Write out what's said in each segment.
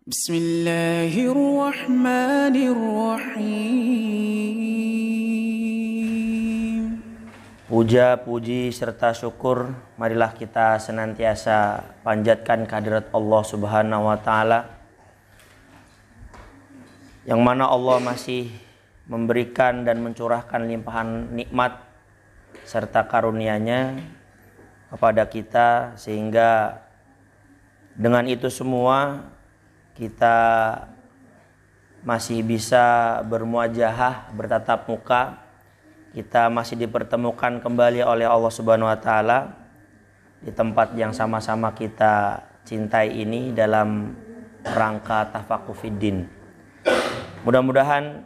Bismillahirrahmanirrahim. Puja, puji, serta syukur marilah kita senantiasa panjatkan kehadirat Allah Subhanahu wa Ta'ala, yang mana Allah masih memberikan dan mencurahkan limpahan nikmat serta karunia-Nya kepada kita, sehingga dengan itu semua kita masih bisa bermuajahah, bertatap muka. Kita masih dipertemukan kembali oleh Allah Subhanahu wa Ta'ala di tempat yang sama-sama kita cintai ini dalam rangka tafaqquh fiddin. Mudah-mudahan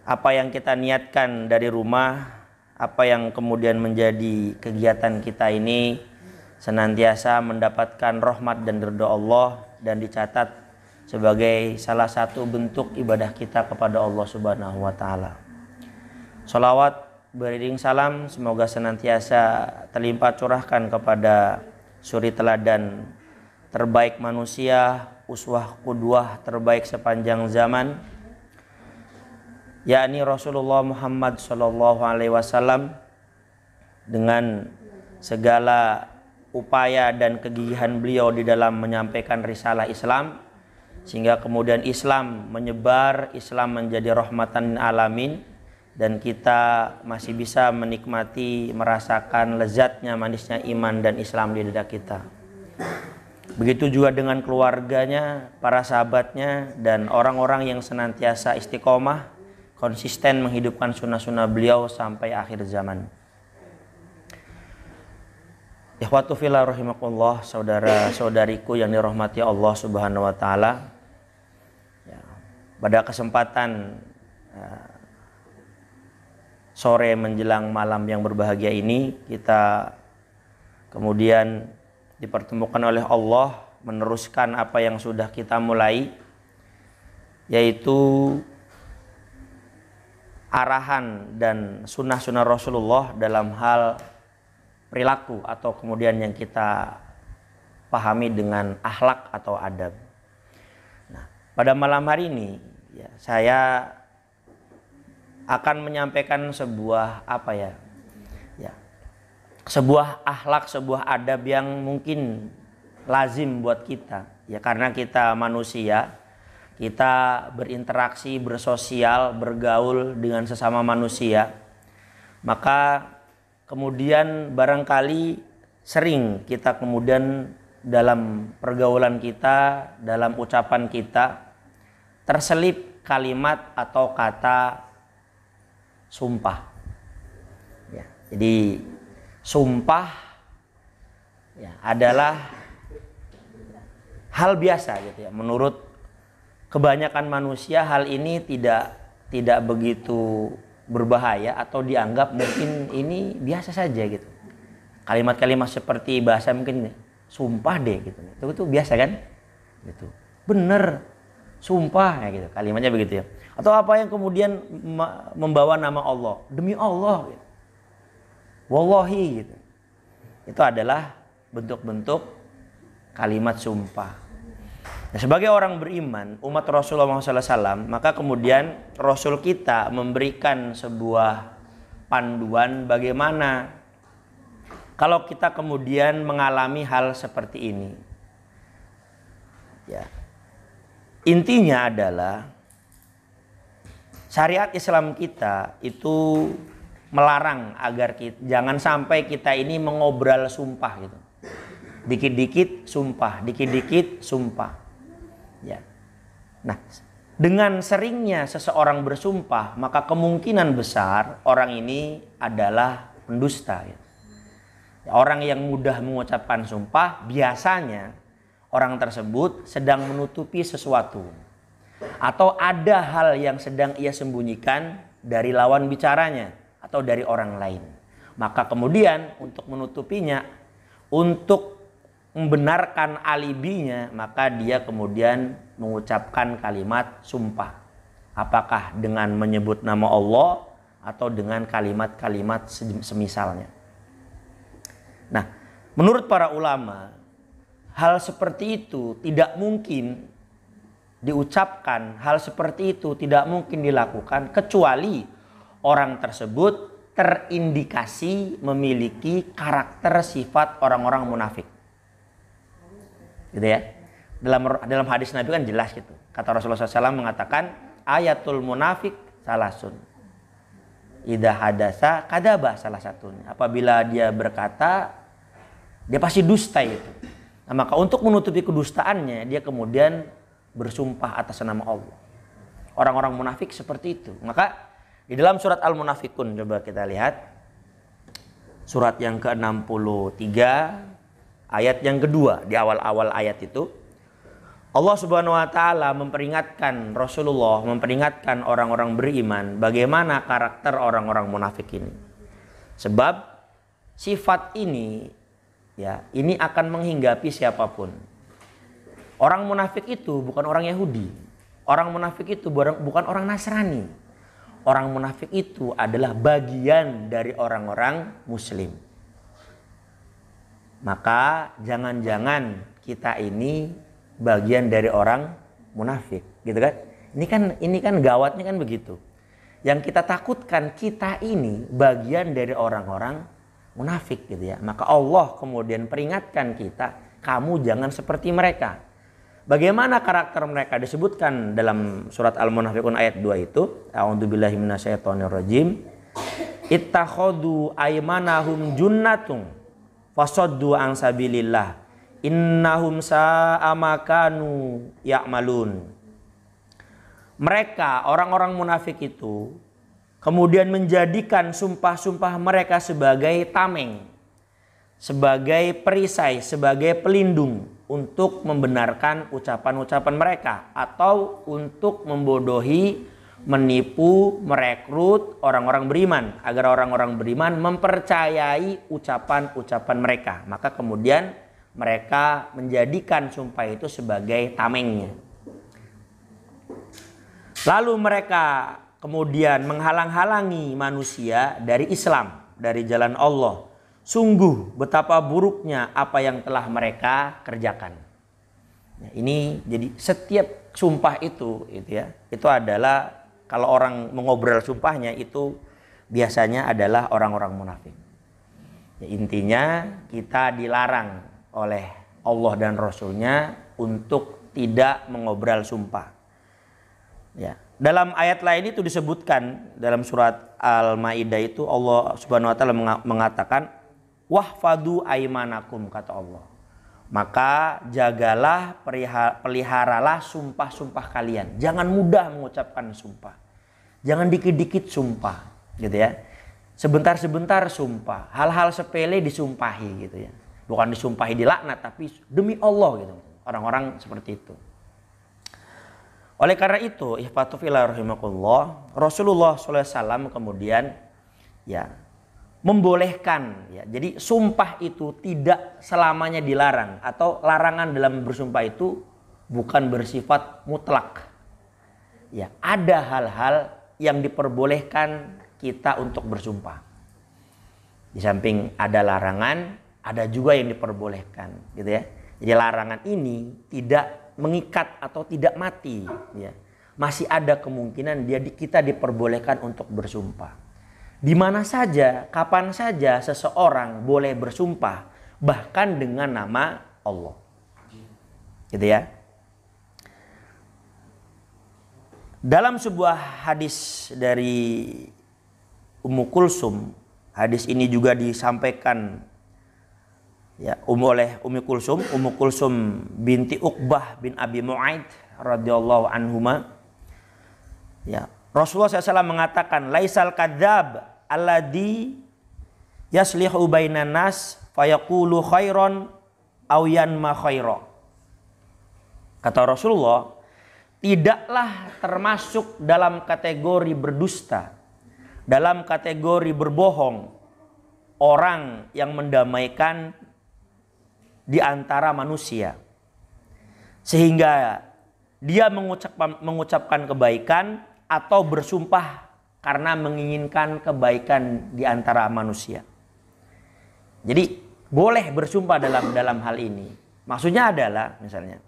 apa yang kita niatkan dari rumah, apa yang kemudian menjadi kegiatan kita ini senantiasa mendapatkan rahmat dan ridha Allah dan dicatat sebagai salah satu bentuk ibadah kita kepada Allah Subhanahu wa Ta'ala. Sholawat beriring salam semoga senantiasa terlimpah curahkan kepada suri teladan terbaik manusia, uswah qudwah terbaik sepanjang zaman, yakni Rasulullah Muhammad SAW, dengan segala upaya dan kegigihan beliau di dalam menyampaikan risalah Islam, sehingga kemudian Islam menyebar, Islam menjadi rahmatan alamin, dan kita masih bisa menikmati, merasakan lezatnya, manisnya iman dan Islam di dada kita. Begitu juga dengan keluarganya, para sahabatnya, dan orang-orang yang senantiasa istiqomah, konsisten menghidupkan sunnah-sunnah beliau sampai akhir zaman. Ikhwatu fillah rahimakumullah, saudara-saudariku yang dirahmati Allah Subhanahu wa Ta'ala. Ya, pada kesempatan sore menjelang malam yang berbahagia ini, kita kemudian dipertemukan oleh Allah meneruskan apa yang sudah kita mulai, yaitu arahan dan sunnah-sunnah Rasulullah dalam hal perilaku, atau kemudian yang kita pahami dengan akhlak atau adab. Nah, pada malam hari ini ya, saya akan menyampaikan sebuah sebuah akhlak, sebuah adab yang mungkin lazim buat kita ya, karena kita manusia, kita berinteraksi, bersosial, bergaul dengan sesama manusia, maka kemudian barangkali sering kita kemudian dalam pergaulan kita, dalam ucapan kita terselip kalimat atau kata sumpah. Ya, jadi sumpah ya, adalah hal biasa gitu ya. Menurut kebanyakan manusia hal ini tidak begitu berbahaya atau dianggap mungkin ini biasa saja gitu. Kalimat-kalimat seperti bahasa mungkin sumpah deh gitu. Itu biasa kan? Gitu. Bener, sumpah ya gitu. Kalimatnya begitu ya. Atau apa yang kemudian membawa nama Allah, demi Allah gitu. Wallahi gitu. Itu adalah bentuk-bentuk kalimat sumpah. Nah, sebagai orang beriman, umat Rasulullah SAW, maka kemudian Rasul kita memberikan sebuah panduan bagaimana kalau kita kemudian mengalami hal seperti ini. Ya. Intinya adalah syariat Islam kita itu melarang agar jangan sampai kita ini mengobral sumpah gitu. Dikit-dikit sumpah, dikit-dikit sumpah. Ya. Nah, dengan seringnya seseorang bersumpah, maka kemungkinan besar orang ini adalah pendusta. Ya. Orang yang mudah mengucapkan sumpah, biasanya orang tersebut sedang menutupi sesuatu, atau ada hal yang sedang ia sembunyikan dari lawan bicaranya atau dari orang lain. Maka kemudian untuk menutupinya, untuk membenarkan alibinya, maka dia kemudian mengucapkan kalimat sumpah. Apakah dengan menyebut nama Allah atau dengan kalimat-kalimat semisalnya. Nah, menurut para ulama, hal seperti itu tidak mungkin diucapkan, hal seperti itu tidak mungkin dilakukan kecuali orang tersebut terindikasi memiliki karakter sifat orang-orang munafik. Gitu ya. Dalam hadis Nabi kan jelas gitu. Kata Rasulullah SAW mengatakan ayatul munafik salasun. Idza hadasa kadaba salah satunya. Apabila dia berkata, dia pasti dusta itu. Nah, maka untuk menutupi kedustaannya, dia kemudian bersumpah atas nama Allah. Orang-orang munafik seperti itu. Maka di dalam surat Al-Munafikun, coba kita lihat. Surat yang ke-63, ayat yang kedua. Di awal-awal ayat itu, Allah Subhanahu wa taala memperingatkan Rasulullah, memperingatkan orang-orang beriman bagaimana karakter orang-orang munafik ini. Sebab sifat ini ya, ini akan menghinggapi siapapun. Orang munafik itu bukan orang Yahudi. Orang munafik itu bukan orang Nasrani. Orang munafik itu adalah bagian dari orang-orang Muslim. Maka jangan-jangan kita ini bagian dari orang munafik, gitu kan? Ini kan gawatnya kan begitu. Yang kita takutkan kita ini bagian dari orang-orang munafik, gitu ya. Maka Allah kemudian peringatkan kita, kamu jangan seperti mereka. Bagaimana karakter mereka disebutkan dalam surat Al-Munafikun ayat 2 itu. A'udzubillahi minasyaitonirrajim. Ittakhadhu aymanahum junnatung fasaddu an sabilillah. Innahum sa'a ma kanu ya'malun. Mereka orang-orang munafik itu kemudian menjadikan sumpah-sumpah mereka sebagai tameng, sebagai perisai, sebagai pelindung untuk membenarkan ucapan-ucapan mereka atau untuk membodohi, menipu, merekrut orang-orang beriman agar orang-orang beriman mempercayai ucapan-ucapan mereka. Maka kemudian mereka menjadikan sumpah itu sebagai tamengnya. Lalu mereka kemudian menghalang-halangi manusia dari Islam, dari jalan Allah. Sungguh betapa buruknya apa yang telah mereka kerjakan. Nah, ini jadi setiap sumpah itu ya, itu adalah kalau orang mengobrol sumpahnya itu biasanya adalah orang-orang munafik. Ya, intinya kita dilarang oleh Allah dan Rasulnya untuk tidak mengobrol sumpah. Ya. Dalam ayat lain itu disebutkan dalam surat Al-Maidah itu Allah Subhanahu wa taala mengatakan wahfadu aimanakum, kata Allah. Maka jagalah, peliharalah sumpah-sumpah kalian. Jangan mudah mengucapkan sumpah. Jangan dikit-dikit sumpah, gitu ya. Sebentar-sebentar sumpah. Hal-hal sepele disumpahi, gitu ya. Bukan disumpahi dilaknat, tapi demi Allah, gitu. Orang-orang seperti itu. Oleh karena itu, ihfatu fillah rahimakumullah, Rasulullah SAW kemudian ya membolehkan ya. Jadi sumpah itu tidak selamanya dilarang, atau larangan dalam bersumpah itu bukan bersifat mutlak. Ya, ada hal-hal yang diperbolehkan kita untuk bersumpah. Di samping ada larangan, ada juga yang diperbolehkan, gitu ya. Jadi larangan ini tidak mengikat atau tidak mati, ya. Masih ada kemungkinan kita diperbolehkan untuk bersumpah. Di mana saja, kapan saja seseorang boleh bersumpah, bahkan dengan nama Allah. Gitu ya. Dalam sebuah hadis dari Ummu Kulsum, hadis ini juga disampaikan ya oleh Ummu Kulsum binti Uqbah bin Abi Mu'aid radhiyallahu anhuma. Ya, Rasulullah SAW mengatakan, laisal kadzab alladhi yaslihu bainan nas fayaqulu khairan aw yanma khaira. Kata Rasulullah, tidaklah termasuk dalam kategori berdusta, dalam kategori berbohong orang yang mendamaikan di antara manusia, sehingga dia mengucapkan kebaikan atau bersumpah karena menginginkan kebaikan di antara manusia. Jadi boleh bersumpah dalam hal ini. Maksudnya adalah misalnya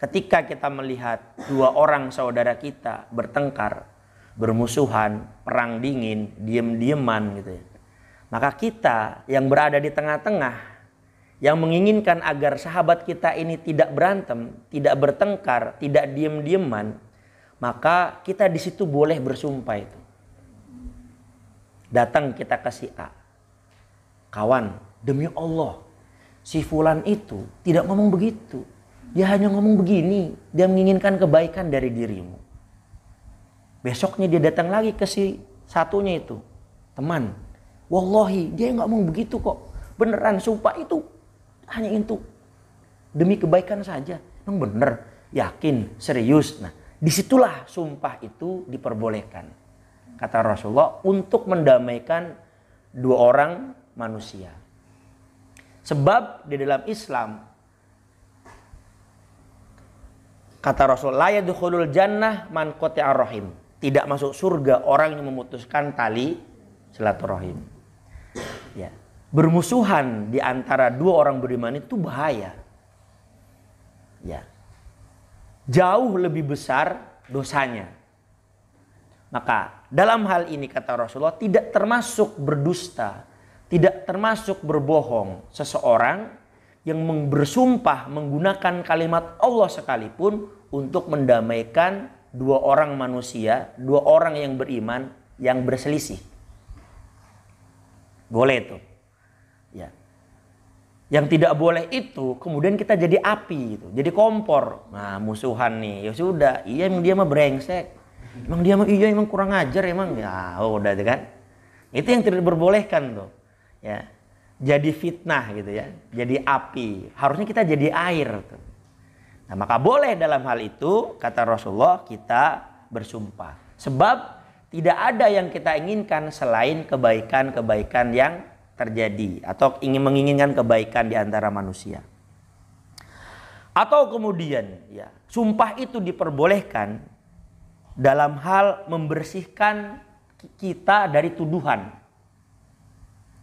ketika kita melihat dua orang saudara kita bertengkar, bermusuhan, perang dingin, diem-dieman gitu ya. Maka kita yang berada di tengah-tengah, yang menginginkan agar sahabat kita ini tidak berantem, tidak bertengkar, tidak diem-dieman, maka kita di situ boleh bersumpah itu. Datang kita ke si A. Kawan, demi Allah, si fulan itu tidak ngomong begitu. Dia hanya ngomong begini, dia menginginkan kebaikan dari dirimu. Besoknya dia datang lagi ke si satunya itu. Teman, wallahi dia nggak ngomong begitu kok. Beneran sumpah itu hanya itu demi kebaikan saja. Emang bener, yakin, serius. Nah, disitulah sumpah itu diperbolehkan. Kata Rasulullah, untuk mendamaikan dua orang manusia. Sebab di dalam Islam, kata Rasul, la yadkhulul jannah man qati'ar rahim. Tidak masuk surga orang yang memutuskan tali silaturahim. Ya. Bermusuhan di antara dua orang beriman itu bahaya. Ya. Jauh lebih besar dosanya. Maka dalam hal ini kata Rasulullah, tidak termasuk berdusta, tidak termasuk berbohong seseorang yang bersumpah menggunakan kalimat Allah sekalipun untuk mendamaikan dua orang manusia, dua orang yang beriman yang berselisih. Boleh itu. Ya. Yang tidak boleh itu kemudian kita jadi api gitu, jadi kompor. Nah, musuhan nih, ya sudah, iya emang dia mah brengsek. Emang dia mah iya emang kurang ajar emang. Ya, udah kan. Itu yang tidak diperbolehkan tuh. Ya. Jadi fitnah gitu ya, jadi api. Harusnya kita jadi air tuh. Nah, maka boleh dalam hal itu kata Rasulullah kita bersumpah. Sebab tidak ada yang kita inginkan selain kebaikan-kebaikan yang terjadi atau menginginkan kebaikan di antara manusia. Atau kemudian ya, sumpah itu diperbolehkan dalam hal membersihkan kita dari tuduhan.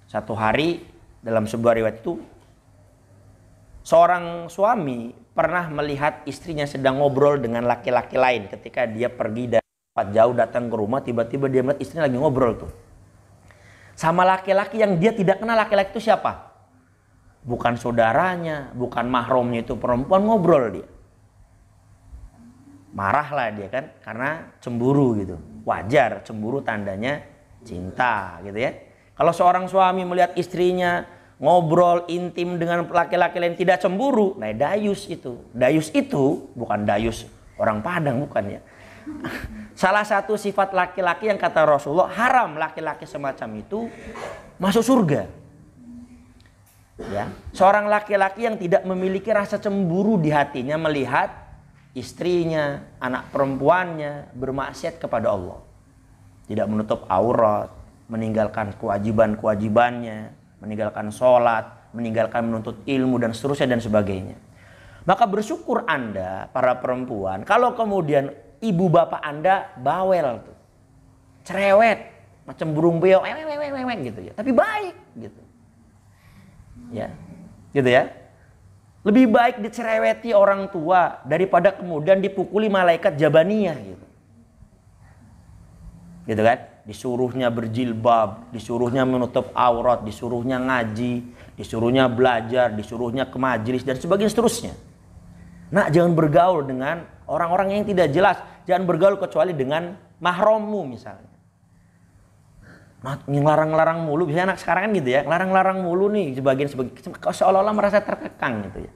Satu hari dalam sebuah riwayat itu, seorang suami pernah melihat istrinya sedang ngobrol dengan laki-laki lain ketika dia pergi dari tempat jauh datang ke rumah, tiba-tiba dia melihat istrinya lagi ngobrol tuh sama laki-laki yang dia tidak kenal. Laki-laki itu siapa? Bukan saudaranya, bukan mahramnya, itu perempuan, ngobrol dia. Marahlah dia kan, karena cemburu gitu. Wajar, cemburu tandanya cinta gitu ya. Kalau seorang suami melihat istrinya ngobrol intim dengan laki-laki lain tidak cemburu, nah dayus itu. Dayus itu bukan dayus orang Padang, bukan ya. Salah satu sifat laki-laki yang kata Rasulullah haram laki-laki semacam itu masuk surga. Ya, seorang laki-laki yang tidak memiliki rasa cemburu di hatinya melihat istrinya, anak perempuannya bermaksiat kepada Allah. Tidak menutup aurat, meninggalkan kewajiban-kewajibannya, meninggalkan sholat, meninggalkan menuntut ilmu dan seterusnya dan sebagainya. Maka bersyukur Anda para perempuan kalau kemudian ibu bapak Anda bawel tuh, cerewet, macam burung beo, gitu ya. Tapi baik gitu. Ya. Gitu ya. Lebih baik dicereweti orang tua daripada kemudian dipukuli malaikat jabaniyah gitu. Gitu kan? Disuruhnya berjilbab, disuruhnya menutup aurat, disuruhnya ngaji, disuruhnya belajar, disuruhnya ke majelis dan sebagainya seterusnya. Nah, jangan bergaul dengan orang-orang yang tidak jelas. Jangan bergaul kecuali dengan mahrammu misalnya. Nah, ngelarang-larang mulu. Biasanya anak sekarang kan gitu ya. Ngelarang-larang mulu nih. Sebagian seolah-olah merasa terkekang gitu ya.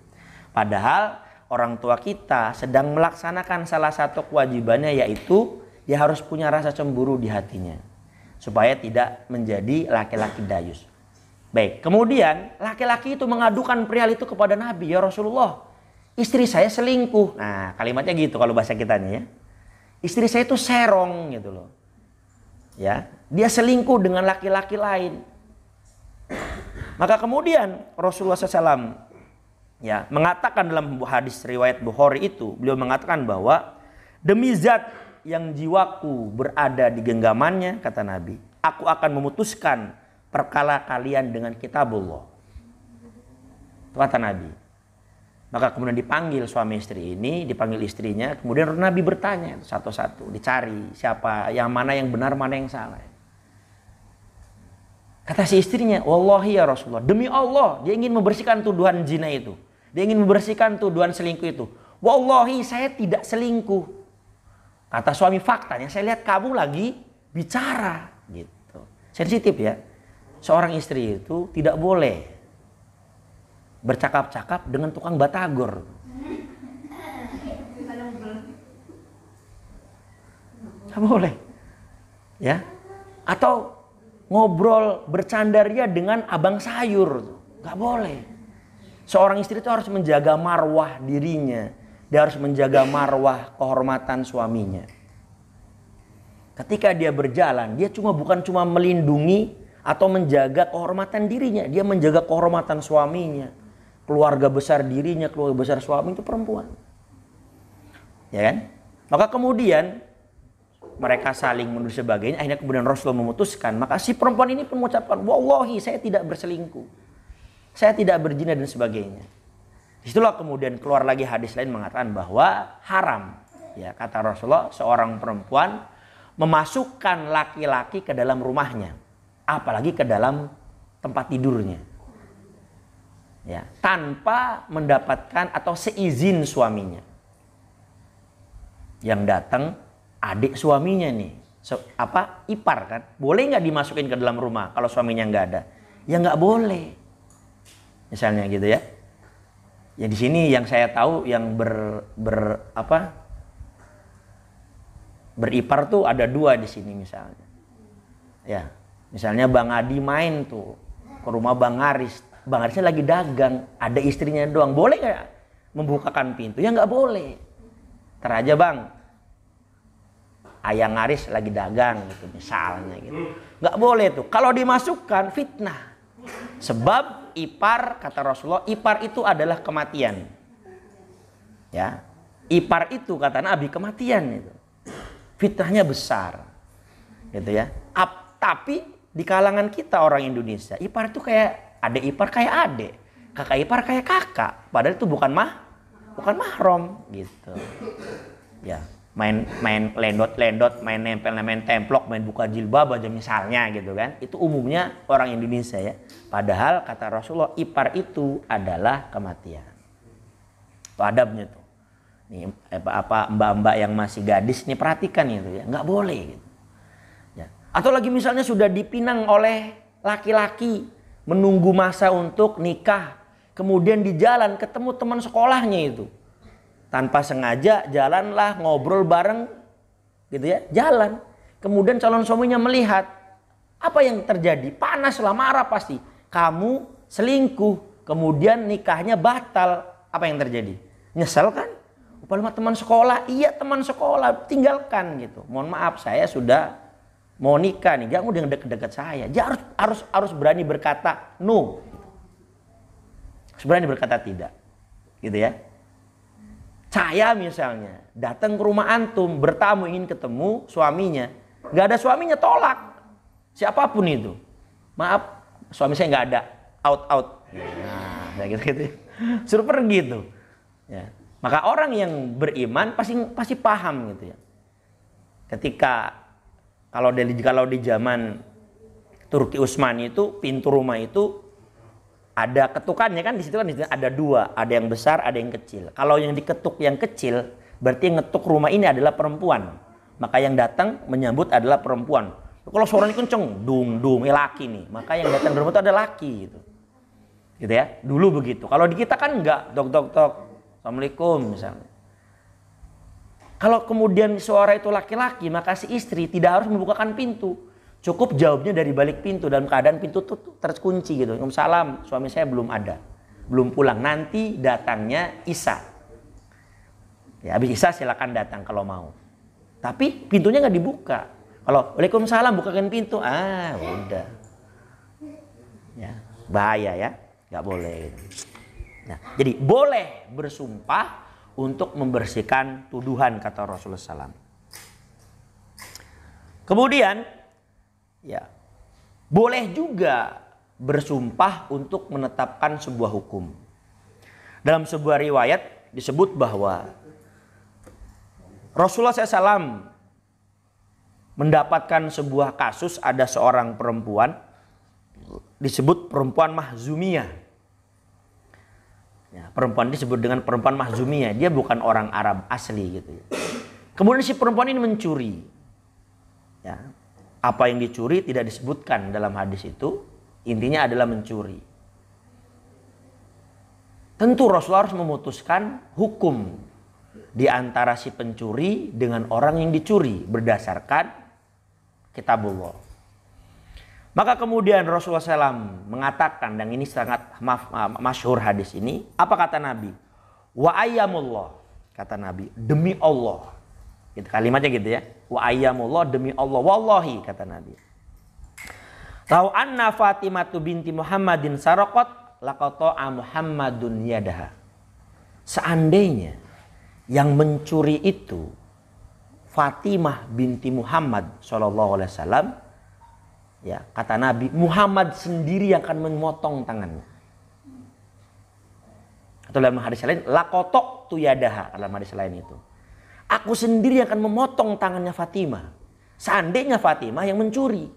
Padahal orang tua kita sedang melaksanakan salah satu kewajibannya, yaitu dia harus punya rasa cemburu di hatinya. Supaya tidak menjadi laki-laki dayus. Baik, kemudian laki-laki itu mengadukan perihal itu kepada Nabi. Ya Rasulullah, istri saya selingkuh. Nah, kalimatnya gitu kalau bahasa kitanya ya. Istri saya itu serong gitu loh. Ya, dia selingkuh dengan laki-laki lain. Maka kemudian Rasulullah SAW ya mengatakan dalam hadis riwayat Bukhari itu, beliau mengatakan bahwa demi zat yang jiwaku berada di genggamannya, kata Nabi, aku akan memutuskan perkara kalian dengan kitabullah. Kata Nabi. Maka kemudian dipanggil suami istri ini, dipanggil istrinya, kemudian Nabi bertanya satu-satu, dicari siapa, yang mana yang benar, mana yang salah. Kata si istrinya, wallahi ya Rasulullah, demi Allah, dia ingin membersihkan tuduhan zina itu. Dia ingin membersihkan tuduhan selingkuh itu. Wallahi saya tidak selingkuh. Kata suami, faktanya saya lihat kamu lagi bicara gitu. Sensitif ya. Seorang istri itu tidak boleh bercakap-cakap dengan tukang batagor. Tidak boleh. Ya. Atau ngobrol bercandaria dengan abang sayur. Gak boleh. Seorang istri itu harus menjaga marwah dirinya. Dia harus menjaga marwah kehormatan suaminya. Ketika dia berjalan, dia bukan cuma melindungi atau menjaga kehormatan dirinya. Dia menjaga kehormatan suaminya. Keluarga besar dirinya, keluarga besar suami itu perempuan. Ya kan? Maka kemudian mereka saling menuduh sebagainya. Akhirnya kemudian Rasulullah memutuskan. Maka si perempuan ini pun mengucapkan, wallahi saya tidak berselingkuh. Saya tidak berzina dan sebagainya. Disitulah kemudian keluar lagi hadis lain mengatakan bahwa haram. Ya, kata Rasulullah, seorang perempuan memasukkan laki-laki ke dalam rumahnya. Apalagi ke dalam tempat tidurnya. Ya, tanpa mendapatkan atau seizin suaminya. Yang datang adik suaminya nih, ipar kan, boleh nggak dimasukin ke dalam rumah kalau suaminya nggak ada? Ya nggak boleh, misalnya gitu ya. Ya di sini yang saya tahu yang beripar tuh ada 2 di sini misalnya. Ya, misalnya Bang Adi main tuh ke rumah Bang Aris. Bang Arisnya lagi dagang, ada istrinya doang. Boleh nggak membukakan pintu? Ya nggak boleh. Teraja Bang, Ayang Aris lagi dagang gitu misalnya gitu. Nggak boleh tuh. Kalau dimasukkan fitnah. Sebab ipar, kata Rasulullah, ipar itu adalah kematian. Ya, ipar itu kata Nabi kematian itu. Fitnahnya besar. Gitu ya. Tapi di kalangan kita orang Indonesia, ipar itu kayak adik ipar kayak adik, kakak ipar kayak kakak, padahal itu bukan mahram gitu. Ya, main lendot, main templok, main buka jilbab aja misalnya gitu kan. Itu umumnya orang Indonesia ya. Padahal kata Rasulullah ipar itu adalah kematian. Itu adabnya tuh. Nih mbak-mbak yang masih gadis nih perhatikan itu ya, nggak boleh gitu. Ya. Atau lagi misalnya sudah dipinang oleh laki-laki, menunggu masa untuk nikah, kemudian di jalan ketemu teman sekolahnya itu, tanpa sengaja jalanlah ngobrol bareng gitu ya, jalan, kemudian calon suaminya melihat, apa yang terjadi? Panaslah, marah pasti, kamu selingkuh, kemudian nikahnya batal. Apa yang terjadi? Nyesel kan? Upama teman sekolah, iya teman sekolah, tinggalkan gitu. Mohon maaf, saya sudah mau nikah nih, jangan udah deket-deket saya. Dia harus berani berkata no. Harus berani berkata tidak. Gitu ya. Saya misalnya datang ke rumah antum, bertamu ingin ketemu suaminya. Gak ada suaminya, tolak. Siapapun itu. Maaf, suami saya gak ada. Out. Nah, kayak gitu. Suruh pergi tuh. Ya. Maka orang yang beriman pasti paham gitu ya. Ketika kalau di zaman Turki Utsmani itu pintu rumah itu ada ketukannya kan, di situ kan ada 2, ada yang besar, ada yang kecil. Kalau yang diketuk yang kecil berarti yang ngetuk rumah ini adalah perempuan. Maka yang datang menyambut adalah perempuan. Kalau suaranya kenceng, dung, laki nih. Maka yang datang ke rumah itu ada laki gitu. Gitu ya. Dulu begitu. Kalau di kita kan enggak, tok. Assalamualaikum misalnya. Kalau kemudian suara itu laki-laki, maka si istri tidak harus membukakan pintu. Cukup jawabnya dari balik pintu dalam keadaan pintu tuh terkunci gitu. Salam, suami saya belum ada. Belum pulang. Nanti datangnya Isa. Ya, habis Isa silakan datang kalau mau. Tapi pintunya nggak dibuka. Kalau Waalaikumsalam bukakan pintu, udah. Ya, bahaya ya. Nggak boleh. Nah, jadi boleh bersumpah untuk membersihkan tuduhan, kata Rasulullah SAW. Kemudian, ya, boleh juga bersumpah untuk menetapkan sebuah hukum. Dalam sebuah riwayat disebut bahwa Rasulullah SAW mendapatkan sebuah kasus, ada seorang perempuan disebut perempuan Mahzumiyah. Ya, perempuan disebut dengan perempuan Mahzumiyah. Dia bukan orang Arab asli gitu ya. Kemudian si perempuan ini mencuri. Ya, apa yang dicuri tidak disebutkan dalam hadis itu. Intinya adalah mencuri. Tentu Rasulullah harus memutuskan hukum di antara si pencuri dengan orang yang dicuri berdasarkan kitabullah. Maka kemudian Rasulullah SAW mengatakan, dan ini sangat masyhur hadis ini, apa kata Nabi? Wa ayyamullah, kata Nabi, demi Allah. Gitu, kalimatnya gitu ya. Wa ayyamullah, demi Allah, wallahi, kata Nabi. Lau anna Fatimatu binti Muhammadin saraqat laqata'a Muhammadun yadaha. Seandainya yang mencuri itu Fatimah binti Muhammad sallallahu alaihi wasallam, ya, kata Nabi, Muhammad sendiri yang akan memotong tangannya. Atau dalam hadis lain, laqata'tu yadaha, dalam hadis lain itu. Aku sendiri yang akan memotong tangannya Fatimah. Seandainya Fatimah yang mencuri.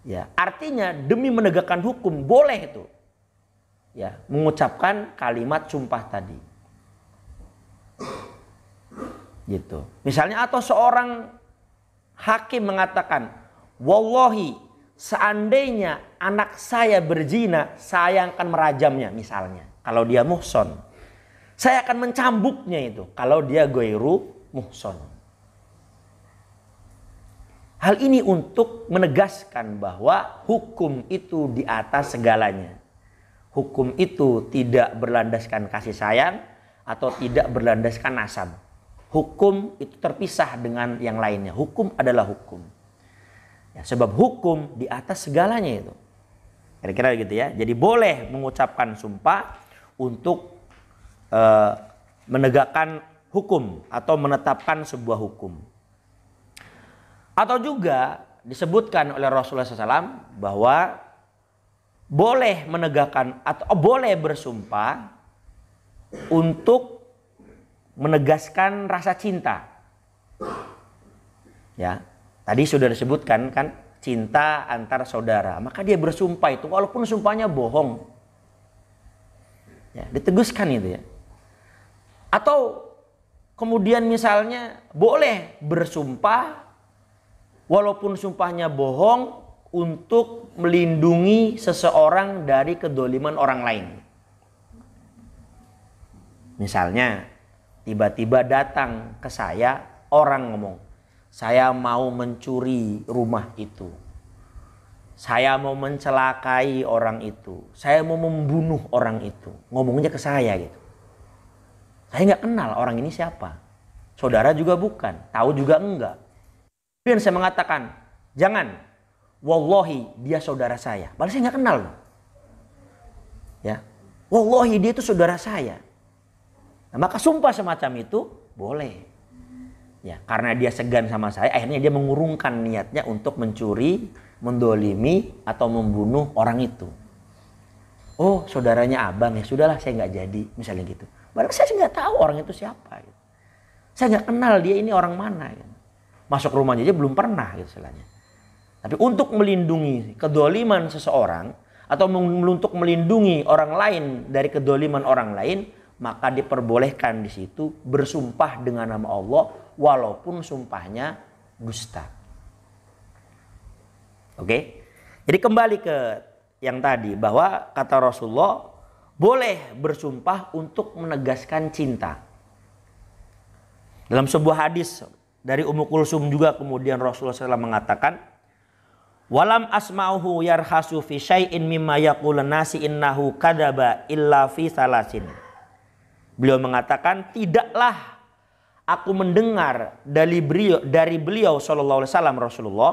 Ya, artinya demi menegakkan hukum boleh itu. Ya, mengucapkan kalimat sumpah tadi. Gitu. Misalnya atau seorang hakim mengatakan, wallahi, seandainya anak saya berzina, saya akan merajamnya misalnya. Kalau dia muhson, saya akan mencambuknya itu. Kalau dia ghairu muhson. Hal ini untuk menegaskan bahwa hukum itu di atas segalanya. Hukum itu tidak berlandaskan kasih sayang atau tidak berlandaskan nasab. Hukum itu terpisah dengan yang lainnya. Hukum adalah hukum. Ya, sebab hukum di atas segalanya itu. Kira-kira gitu ya. Jadi boleh mengucapkan sumpah untuk menegakkan hukum atau menetapkan sebuah hukum. Atau juga disebutkan oleh Rasulullah SAW bahwa boleh menegakkan atau boleh bersumpah untuk menegaskan rasa cinta. Ya, tadi sudah disebutkan kan cinta antar saudara. Maka dia bersumpah itu walaupun sumpahnya bohong. Ya, ditegaskan itu ya. Atau kemudian misalnya boleh bersumpah walaupun sumpahnya bohong untuk melindungi seseorang dari kedoliman orang lain. Misalnya tiba-tiba datang ke saya orang ngomong, saya mau mencuri rumah itu, saya mau mencelakai orang itu, saya mau membunuh orang itu. Ngomongnya ke saya gitu. Saya nggak kenal orang ini siapa, saudara juga bukan, tahu juga enggak. Kemudian saya mengatakan, jangan, wallahi dia saudara saya. Padahal saya nggak kenal. Ya, wallahi dia itu saudara saya. Nah, maka sumpah semacam itu boleh. Ya, karena dia segan sama saya, akhirnya dia mengurungkan niatnya untuk mencuri, mendolimi atau membunuh orang itu. Oh, saudaranya abang ya, sudahlah saya nggak jadi, misalnya gitu. Padahal saya nggak tahu orang itu siapa. Gitu. Saya nggak kenal dia ini orang mana. Gitu. Masuk rumahnya aja belum pernah, gitu istilahnya. Tapi untuk melindungi kedoliman seseorang atau untuk melindungi orang lain dari kedoliman orang lain, maka diperbolehkan di situ bersumpah dengan nama Allah walaupun sumpahnya dusta. Oke? Jadi kembali ke yang tadi bahwa kata Rasulullah boleh bersumpah untuk menegaskan cinta. Dalam sebuah hadis dari Ummu Kulsum juga kemudian Rasulullah SAW mengatakan, walam asma'uhu yarhasu fi syai'in mimma yaqulun nasi innahu kadaba illa fi salasin. Beliau mengatakan, tidaklah aku mendengar dari beliau sallallahu alaihi wasallam Rasulullah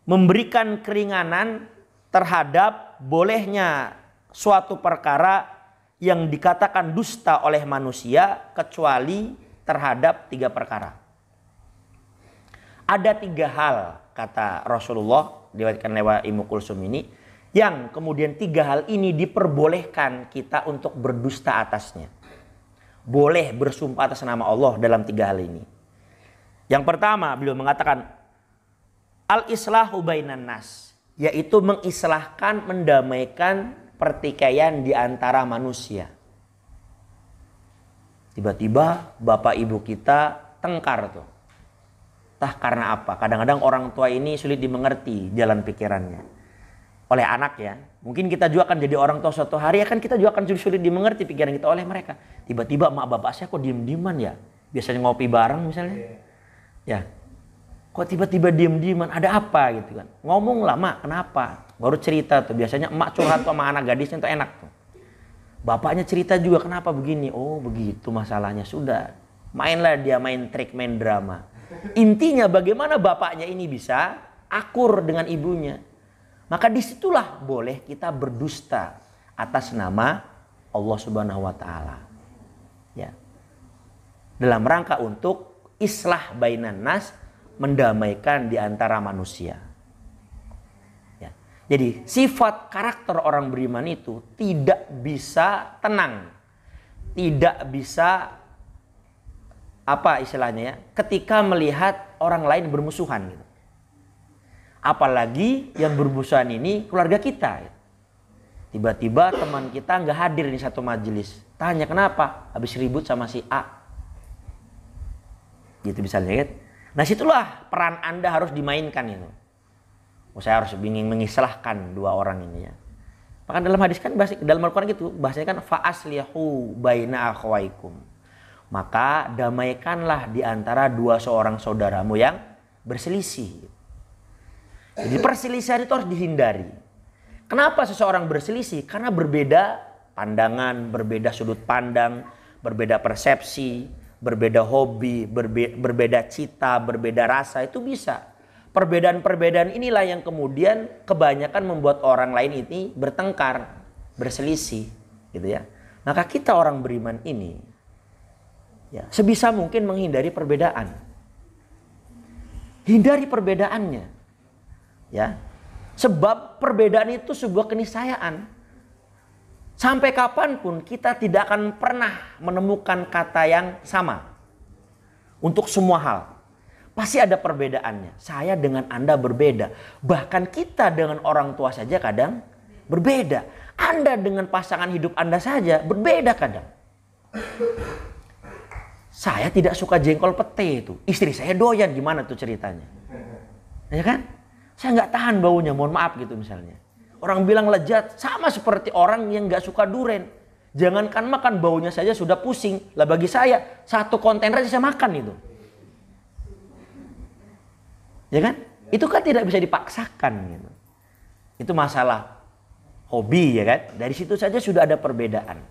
memberikan keringanan terhadap bolehnya suatu perkara yang dikatakan dusta oleh manusia kecuali terhadap 3 perkara. Ada 3 hal kata Rasulullah diriwayatkan lewat Ummu Kulsum ini yang kemudian 3 hal ini diperbolehkan kita untuk berdusta atasnya. Boleh bersumpah atas nama Allah dalam 3 hal ini. Yang pertama, beliau mengatakan al-islahu bainan nas, yaitu mengislahkan, mendamaikan pertikaian di antara manusia. Tiba-tiba bapak ibu kita tengkar tuh. Entah karena apa. Kadang-kadang orang tua ini sulit dimengerti jalan pikirannya oleh anak ya. Mungkin kita juga akan jadi orang tua suatu hari, ya kan kita juga akan sulit dimengerti pikiran kita oleh mereka. Tiba-tiba mak bapak saya kok diem-dieman ya. Biasanya ngopi bareng misalnya. Ya. Kok tiba-tiba diem-dieman, ada apa gitu kan. Ngomong lah mak, kenapa? Baru cerita tuh. Biasanya emak curhat sama anak gadisnya itu enak tuh. Bapaknya cerita juga kenapa begini. Oh begitu masalahnya. Sudah. Mainlah dia, main trik, main drama. Intinya bagaimana bapaknya ini bisa akur dengan ibunya. Maka disitulah boleh kita berdusta atas nama Allah Subhanahu wa Ta'ala. Ya. Dalam rangka untuk islah bainan nas, mendamaikan di antara manusia. Ya. Jadi sifat karakter orang beriman itu tidak bisa tenang, tidak bisa apa istilahnya ya, ketika melihat orang lain bermusuhan gitu. Apalagi yang bermusuhan ini keluarga kita. Tiba-tiba teman kita nggak hadir di satu majelis. Tanya kenapa? Habis ribut sama si A. Gitu misalnya kan. Nah situlah peran Anda harus dimainkan itu. Oh, saya harus ingin mengislahkan 2 orang ini ya. Bahkan dalam hadis kan, dalam Al-Quran gitu, bahasanya kan fa'aslihu baina akhwaikum. Maka damaikanlah di antara 2 seorang saudaramu yang berselisih. Jadi perselisihan itu harus dihindari. Kenapa seseorang berselisih? Karena berbeda pandangan, berbeda sudut pandang, berbeda persepsi, berbeda hobi, berbeda cita, berbeda rasa, itu bisa. Perbedaan-perbedaan inilah yang kemudian kebanyakan membuat orang lain ini bertengkar, berselisih, gitu ya. Maka kita orang beriman ini ya, sebisa mungkin menghindari perbedaan. Hindari perbedaannya. Ya. Sebab perbedaan itu sebuah keniscayaan. Sampai kapanpun kita tidak akan pernah menemukan kata yang sama untuk semua hal. Pasti ada perbedaannya. Saya dengan Anda berbeda. Bahkan kita dengan orang tua saja kadang berbeda. Anda dengan pasangan hidup Anda saja berbeda kadang. Saya tidak suka jengkol pete itu. Istri saya doyan, gimana tuh ceritanya? Ya kan? Saya nggak tahan baunya, mohon maaf gitu misalnya. Orang bilang lezat, sama seperti orang yang nggak suka duren. Jangankan makan, baunya saja sudah pusing. Lah bagi saya, 1 kontainer aja saya makan itu. Ya kan? Itu kan tidak bisa dipaksakan gitu. Itu masalah hobi ya kan? Dari situ saja sudah ada perbedaan.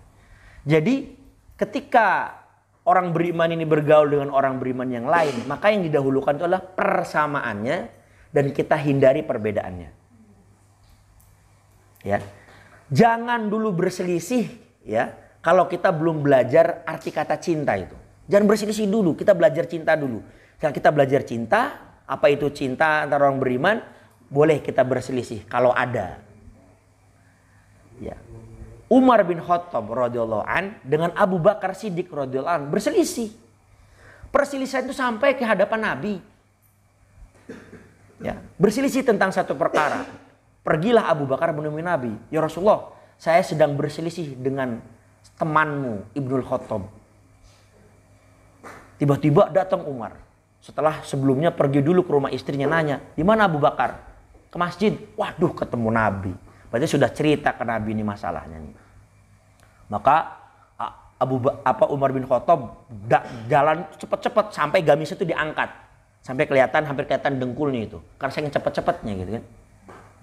Jadi ketika orang beriman ini bergaul dengan orang beriman yang lain, maka yang didahulukan itu adalah persamaannya dan kita hindari perbedaannya. Ya. Jangan dulu berselisih ya kalau kita belum belajar arti kata cinta itu. Jangan berselisih dulu, kita belajar cinta dulu. Kalau kita belajar cinta, apa itu cinta antara orang beriman, boleh kita berselisih kalau ada. Ya. Umar bin Khattab radhiyallahu an dengan Abu Bakar Siddiq radhiyallahu an berselisih. Perselisihan itu sampai ke hadapan Nabi. Ya, berselisih tentang satu perkara. Pergilah Abu Bakar menemui Nabi. Ya Rasulullah, saya sedang berselisih dengan temanmu Ibnul Khattab. Tiba-tiba datang Umar. Setelah sebelumnya pergi dulu ke rumah istrinya, nanya, di mana Abu Bakar? Ke masjid. Waduh, ketemu Nabi. Berarti sudah cerita ke Nabi ini masalahnya nih. Maka Umar bin Khattab jalan cepat-cepat sampai gamis itu diangkat. Sampai hampir kelihatan dengkulnya itu. Karena saya ingin cepet-cepetnya gitu kan.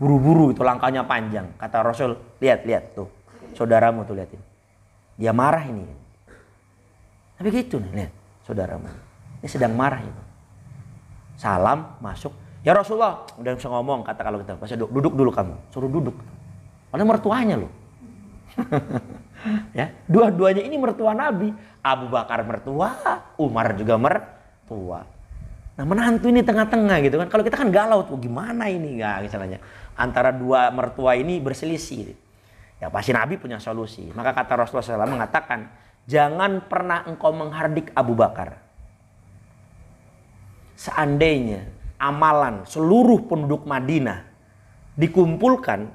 Buru-buru itu, langkahnya panjang. Kata Rasul, lihat tuh. Saudaramu tuh lihatin. Dia marah ini. Tapi gitu nih, lihat. Saudaramu. Ini sedang marah itu. Salam, masuk. Ya Rasulullah, udah bisa ngomong, kata kalau kita. Pas duduk dulu kamu. Suruh duduk. Oleh mertuanya loh. Ya, dua-duanya ini mertua Nabi. Abu Bakar mertua, Umar juga mertua. Nah menantu ini tengah-tengah gitu kan. Kalau kita kan galau tuh, gimana ini? Gak misalnya. antara dua mertua ini berselisih. Ya pasti Nabi punya solusi. Maka kata Rasulullah SAW mengatakan, jangan pernah engkau menghardik Abu Bakar. Seandainya amalan seluruh penduduk Madinah dikumpulkan,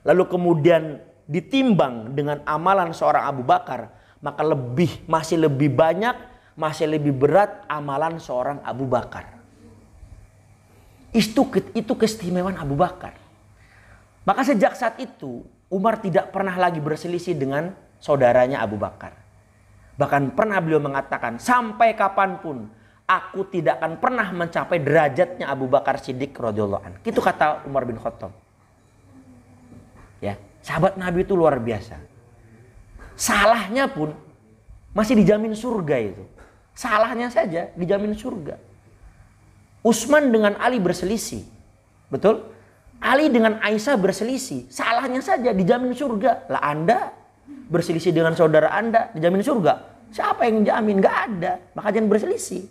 lalu kemudian ditimbang dengan amalan seorang Abu Bakar, maka masih lebih banyak, masih lebih berat amalan seorang Abu Bakar. Itu keistimewaan Abu Bakar. Maka sejak saat itu Umar tidak pernah lagi berselisih dengan saudaranya Abu Bakar. Bahkan pernah beliau mengatakan, sampai kapanpun aku tidak akan pernah mencapai derajatnya Abu Bakar Siddiq radhiyallahu anhu. Itu kata Umar bin Khattab. Ya, sahabat Nabi itu luar biasa. Salahnya pun masih dijamin surga itu. Salahnya saja dijamin surga. Utsman dengan Ali berselisih. Betul? Ali dengan Aisyah berselisih. Salahnya saja dijamin surga. Lah Anda berselisih dengan saudara Anda dijamin surga. Siapa yang jamin? Gak ada. Maka jangan berselisih.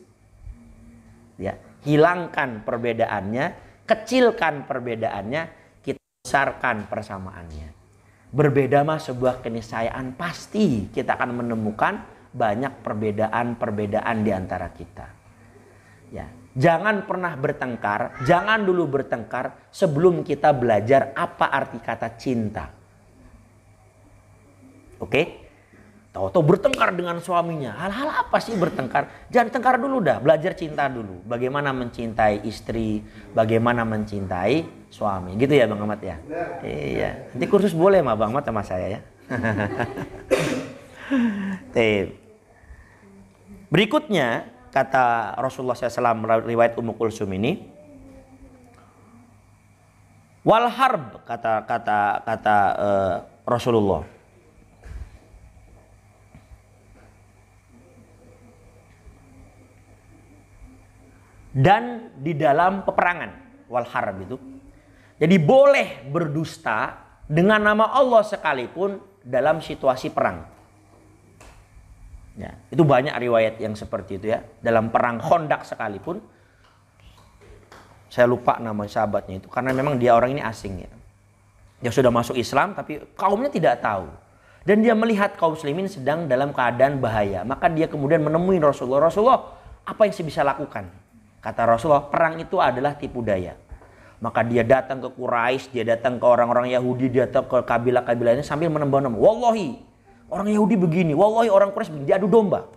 Ya, hilangkan perbedaannya, kecilkan perbedaannya, kita besarkan persamaannya. Berbeda mah sebuah keniscayaan, pasti kita akan menemukan banyak perbedaan-perbedaan di antara kita. Ya, jangan pernah bertengkar, jangan dulu bertengkar sebelum kita belajar apa arti kata cinta. Oke? Tahu-tahu bertengkar dengan suaminya. Hal-hal apa sih bertengkar? Jangan tengkar dulu dah, belajar cinta dulu. Bagaimana mencintai istri, bagaimana mencintai suami. Gitu ya Bang Ahmad ya? Iya. Nanti kursus boleh mah Bang Ahmad sama saya ya. Berikutnya kata Rasulullah SAW riwayat Ummu Kulsum ini, wal harb kata Rasulullah. Dan di dalam peperangan wal harb itu. Jadi boleh berdusta dengan nama Allah sekalipun dalam situasi perang. Ya, itu banyak riwayat yang seperti itu ya. Dalam perang Khandaq sekalipun. Saya lupa nama sahabatnya itu karena memang dia orang ini asing ya. Dia sudah masuk Islam tapi kaumnya tidak tahu. Dan dia melihat kaum muslimin sedang dalam keadaan bahaya. Maka dia kemudian menemui Rasulullah. Rasulullah, apa yang saya bisa lakukan? Kata Rasulullah, perang itu adalah tipu daya. Maka dia datang ke Quraisy, dia datang ke orang-orang Yahudi, dia datang ke kabilah-kabilahnya sambil menembak-nembak. Wallahi, orang Yahudi begini, wallahi orang Quraisy begini, diadu domba.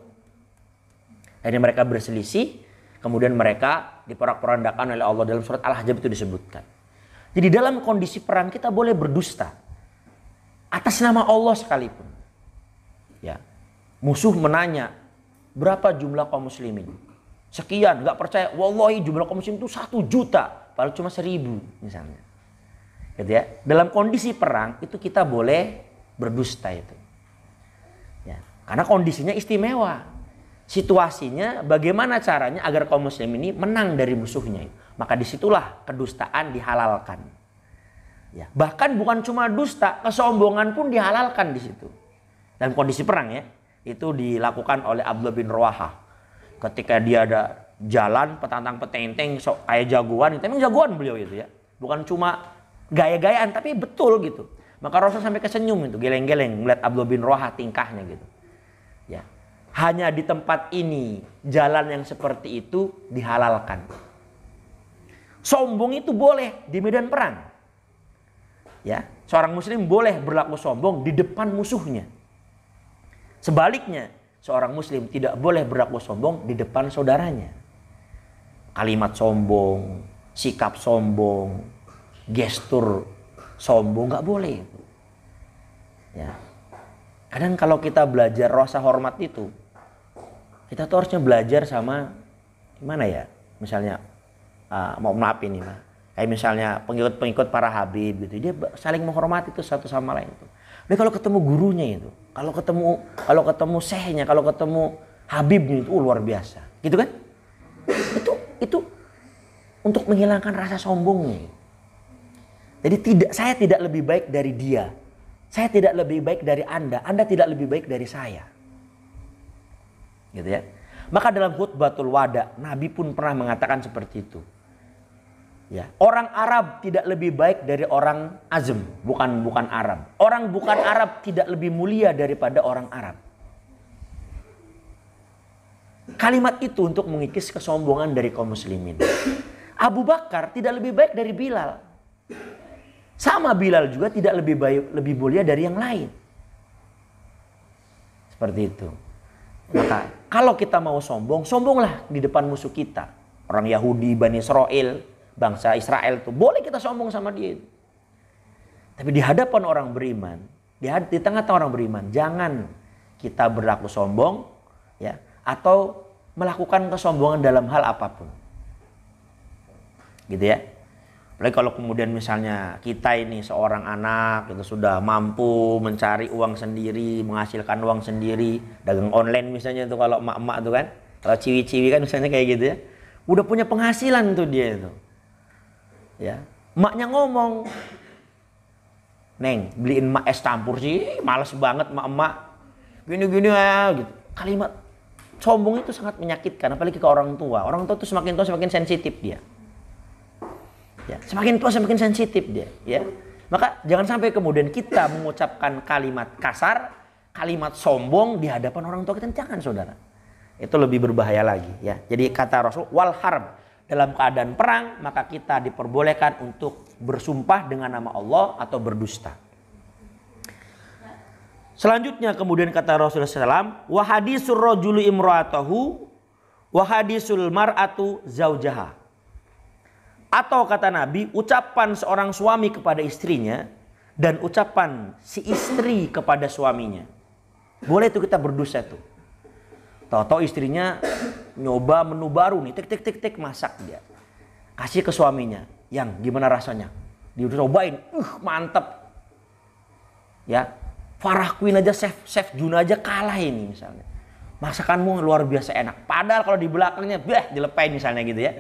Akhirnya mereka berselisih, kemudian mereka diporak-porandakan oleh Allah. Dalam surat Al-Ahzab itu disebutkan. Jadi dalam kondisi perang kita boleh berdusta atas nama Allah sekalipun. Ya, musuh menanya, berapa jumlah kaum muslimin? Sekian, nggak percaya. Wallahi jumlah kaum muslim itu 1 juta, padahal cuma 1000 misalnya. Gitu ya. Dalam kondisi perang itu kita boleh berdusta itu. Ya, karena kondisinya istimewa. Situasinya bagaimana caranya agar kaum muslim ini menang dari musuhnya. Maka disitulah kedustaan dihalalkan. Ya, bahkan bukan cuma dusta, kesombongan pun dihalalkan di situ. Dalam kondisi perang ya, itu dilakukan oleh Abdullah bin Rawahah. Ketika dia ada jalan petantang petenteng sok kayak jagoan, itu emang jagoan beliau itu ya. Bukan cuma gaya-gayaan tapi betul gitu. Maka Rasul sampai kesenyum itu, geleng-geleng melihat Abdullah bin Rawahah tingkahnya gitu. Ya. Hanya di tempat ini jalan yang seperti itu dihalalkan. Sombong itu boleh di medan perang. Ya, seorang muslim boleh berlaku sombong di depan musuhnya. Sebaliknya, seorang muslim tidak boleh berlaku sombong di depan saudaranya. Kalimat sombong, sikap sombong, gestur sombong nggak boleh. Ya. Kadang kalau kita belajar rasa hormat itu, kita tuh harusnya belajar sama gimana ya? Misalnya, maaf ini mah, kayak misalnya pengikut-pengikut para habib gitu, dia saling menghormati itu satu sama lain itu. Tapi kalau ketemu gurunya itu, kalau ketemu syekhnya, kalau ketemu habibnya itu luar biasa, gitu kan? Itu untuk menghilangkan rasa sombongnya. Jadi saya tidak lebih baik dari dia, saya tidak lebih baik dari Anda tidak lebih baik dari saya, gitu ya. Maka dalam khutbatul wada, Nabi pun pernah mengatakan seperti itu. Ya, orang Arab tidak lebih baik dari orang Azm, bukan Arab. Orang bukan Arab tidak lebih mulia daripada orang Arab. Kalimat itu untuk mengikis kesombongan dari kaum muslimin. Abu Bakar tidak lebih baik dari Bilal. Sama Bilal juga tidak lebih mulia dari yang lain. Seperti itu. Maka kalau kita mau sombong, sombonglah di depan musuh kita. Orang Yahudi, Bani Israel, bangsa Israel itu boleh kita sombong sama dia. Tapi di hadapan orang beriman, di tengah-tengah orang beriman, jangan kita berlaku sombong, ya, atau melakukan kesombongan dalam hal apapun. Gitu ya. Apalagi kalau kemudian misalnya kita ini seorang anak itu sudah mampu mencari uang sendiri, menghasilkan uang sendiri, dagang online misalnya itu kalau emak-emak tuh kan, kalau ciwi-ciwi kan misalnya kayak gitu ya. Udah punya penghasilan tuh dia itu. Ya, emaknya ngomong, "Neng, beliin emak es campur sih, males banget emak-emak. Gini-gini ya," gitu. Kalimat sombong itu sangat menyakitkan, apalagi ke orang tua. Orang tua itu semakin tua semakin sensitif dia. Ya, semakin tua semakin sensitif dia, ya. Maka jangan sampai kemudian kita mengucapkan kalimat kasar, kalimat sombong di hadapan orang tua kita. Jangan, saudara. Itu lebih berbahaya lagi, ya. Jadi kata Rasul, wal harb, dalam keadaan perang maka kita diperbolehkan untuk bersumpah dengan nama Allah atau berdusta. Selanjutnya kemudian kata Rasulullah SAW, wa hadisur rajulu imra'atahu wa hadisul mar'atu zaujaha. Atau kata Nabi, ucapan seorang suami kepada istrinya dan ucapan si istri kepada suaminya. Boleh itu kita berdusta tuh. Tahu-tahu istrinya nyoba menu baru nih, tik masak dia. Kasih ke suaminya, "Yang gimana rasanya?" Dicobain, mantep. Ya, Farah Queen aja, Chef Juna aja kalah ini misalnya. Masakanmu luar biasa enak. Padahal kalau di belakangnya, dilepain misalnya gitu ya.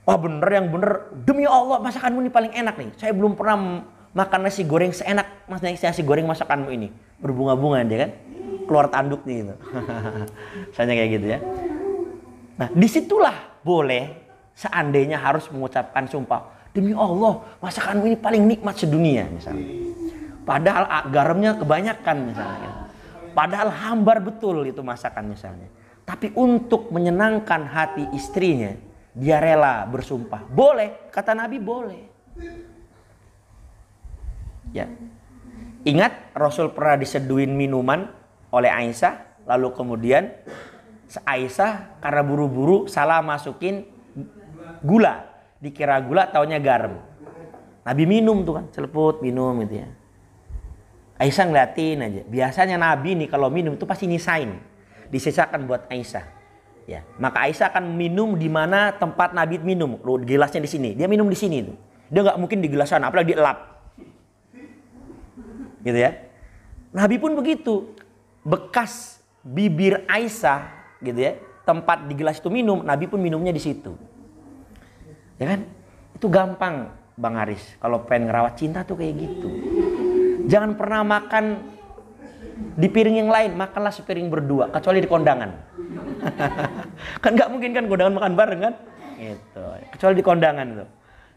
Wah yang bener, demi Allah masakanmu ini paling enak nih. Saya belum pernah makan nasi goreng seenak nasi goreng masakanmu ini. Berbunga-bunga dia kan, keluar tanduk nih gitu. Misalnya kayak gitu ya. Nah disitulah boleh seandainya harus mengucapkan sumpah. Demi Allah masakanmu ini paling nikmat sedunia misalnya. Padahal garamnya kebanyakan misalnya. Padahal hambar betul itu masakan misalnya. Tapi untuk menyenangkan hati istrinya, dia rela bersumpah. Boleh, kata Nabi boleh. Ya. Ingat Rasul pernah diseduhin minuman oleh Aisyah. Lalu kemudian Aisyah karena buru-buru salah masukin gula. Dikira gula, taunya garam. Nabi minum tuh kan, celeput minum gitu ya. Aisyah ngeliatin aja. Biasanya Nabi nih kalau minum itu pasti nisain. Disisakan buat Aisyah. Ya, maka Aisyah akan minum di mana tempat Nabi minum. Gelasnya di sini. Dia minum di sini tuh. Dia nggak mungkin di gelas sana, apalagi dielap. Gitu ya. Nabi pun begitu. Bekas bibir Aisyah gitu ya, tempat di gelas itu minum, Nabi pun minumnya di situ. Ya kan? Itu gampang, Bang Haris. Kalau pengen ngerawat cinta tuh kayak gitu. Jangan pernah makan di piring yang lain, makanlah sepiring berdua, kecuali di kondangan. Kan nggak mungkin kan kondangan makan bareng kan? Gitu. Kecuali di kondangan tuh.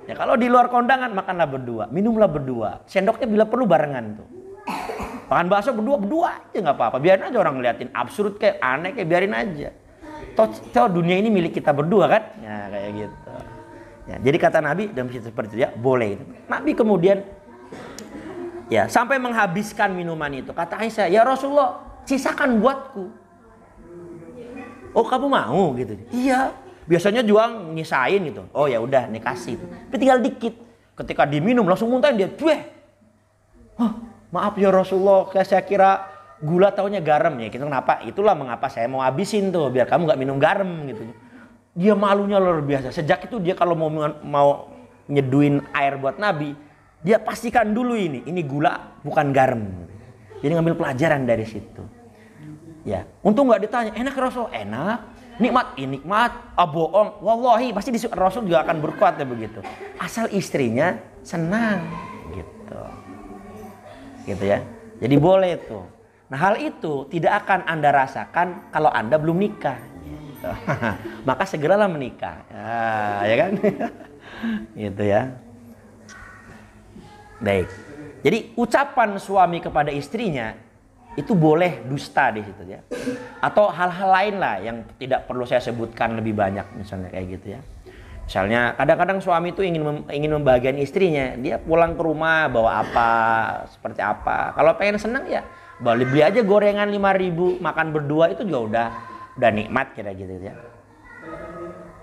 Ya kalau di luar kondangan makanlah berdua, minumlah berdua. Sendoknya bila perlu barengan tuh. Makan bakso berdua aja nggak apa-apa. Biarin aja orang ngeliatin absurd kayak aneh kayak biarin aja. Toh dunia ini milik kita berdua kan? Ya kayak gitu. Ya, jadi kata Nabi dalam situasi seperti itu ya boleh. Nabi kemudian ya sampai menghabiskan minuman itu. Kata Aisyah, "Ya Rasulullah, sisakan buatku." "Oh kamu mau gitu?" "Iya." Biasanya juang nyisain gitu. "Oh ya udah, nih kasih." Tapi tinggal dikit. Ketika diminum langsung muntahin dia. "Maaf ya Rasulullah, saya kira gula taunya garam ya." Gitu kenapa? Itulah mengapa saya mau habisin tuh biar kamu nggak minum garam gitu. Dia malunya luar biasa. Sejak itu dia kalau mau nyeduin air buat Nabi, dia pastikan dulu ini gula bukan garam. Jadi ngambil pelajaran dari situ. Ya, untung nggak ditanya, "Enak Rasul?" "Enak." "Nikmat?" "Nikmat." "Ah bohong." "Wallahi." Pasti Rasul juga akan berkuat ya begitu. Asal istrinya senang gitu. Gitu ya. Jadi boleh tuh. Nah hal itu tidak akan Anda rasakan kalau Anda belum nikah. gitu. Maka segeralah menikah. Ya kan? Gitu ya. Baik. Jadi ucapan suami kepada istrinya itu boleh dusta di situ ya. Atau hal-hal lain lah yang tidak perlu saya sebutkan lebih banyak misalnya kayak gitu ya. Misalnya kadang-kadang suami itu ingin membahagiakan istrinya, dia pulang ke rumah bawa apa, seperti apa. Kalau pengen senang ya beli aja gorengan 5.000, makan berdua itu juga udah nikmat kira gitu ya.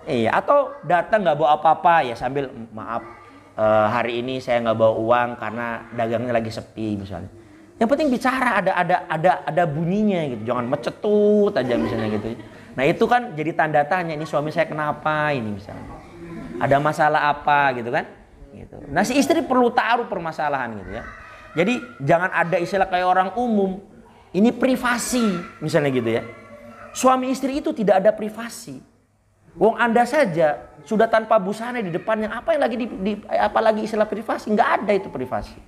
Iya, atau datang nggak bawa apa-apa ya sambil maaf hari ini saya nggak bawa uang karena dagangnya lagi sepi misalnya. Yang penting bicara ada bunyinya gitu, jangan mecetut aja misalnya gitu. Nah itu kan jadi tanda tanya, ini suami saya kenapa ini misalnya. Ada masalah apa gitu kan? Gitu. Nah si istri perlu taruh permasalahan gitu ya. Jadi jangan ada istilah kayak orang umum. Ini privasi misalnya gitu ya. Suami istri itu tidak ada privasi. Wong Anda saja sudah tanpa busana di depannya, apa yang lagi apalagi istilah privasi? Nggak ada itu privasi.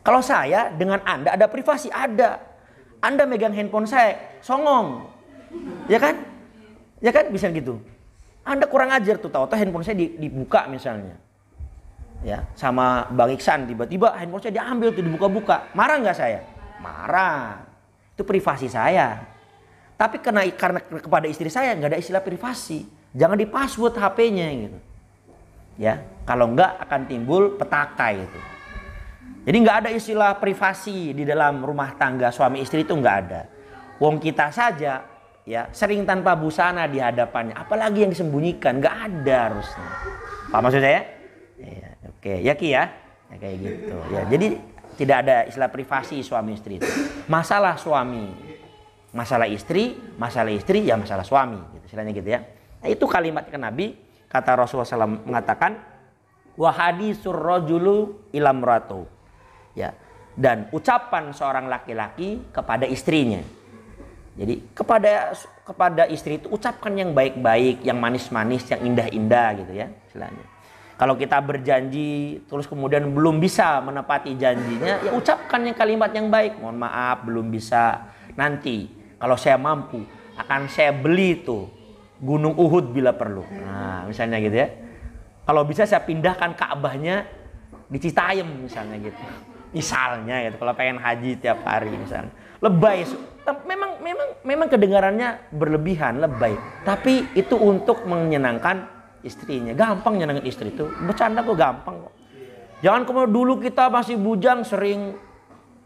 Kalau saya dengan Anda ada privasi, ada. Anda megang handphone saya, songong, ya kan? Ya kan bisa gitu. Anda kurang ajar tuh, tahu-tahu handphone saya dibuka misalnya, ya sama Bang Iksan tiba-tiba handphone saya diambil tuh dibuka-buka, marah nggak saya? Marah. Itu privasi saya. Tapi karena kepada istri saya nggak ada istilah privasi, jangan di password HP-nya gitu, ya. Kalau nggak akan timbul petaka itu. Jadi nggak ada istilah privasi di dalam rumah tangga suami istri itu nggak ada. Wong kita saja ya sering tanpa busana di hadapannya, apalagi yang disembunyikan, nggak ada harusnya. Paham maksud saya? Ya, oke, ya Ki ya, kayak gitu. Ya, jadi tidak ada istilah privasi suami istri itu. Masalah suami, masalah istri ya masalah suami. Gitu, istilahnya gitu ya. Nah, itu kalimat Nabi, kata Rasulullah SAW mengatakan, wa hadisur rajulu ilam ratu. Ya, dan ucapan seorang laki-laki kepada istrinya. Jadi kepada istri itu ucapkan yang baik-baik, yang manis-manis, yang indah-indah gitu ya istilahnya. Kalau kita berjanji terus kemudian belum bisa menepati janjinya, ya ucapkan yang kalimat yang baik. Mohon maaf belum bisa. Nanti kalau saya mampu akan saya beli tuh Gunung Uhud bila perlu. Nah, misalnya gitu ya. Kalau bisa saya pindahkan Ka'bahnya di Citayam misalnya gitu. Misalnya gitu, kalau pengen haji tiap hari misalnya. Lebay, memang kedengarannya berlebihan, lebay. Tapi itu untuk menyenangkan istrinya. Gampang nyenangin istri itu. Bercanda kok gampang kok. Jangan kemudian dulu kita masih bujang sering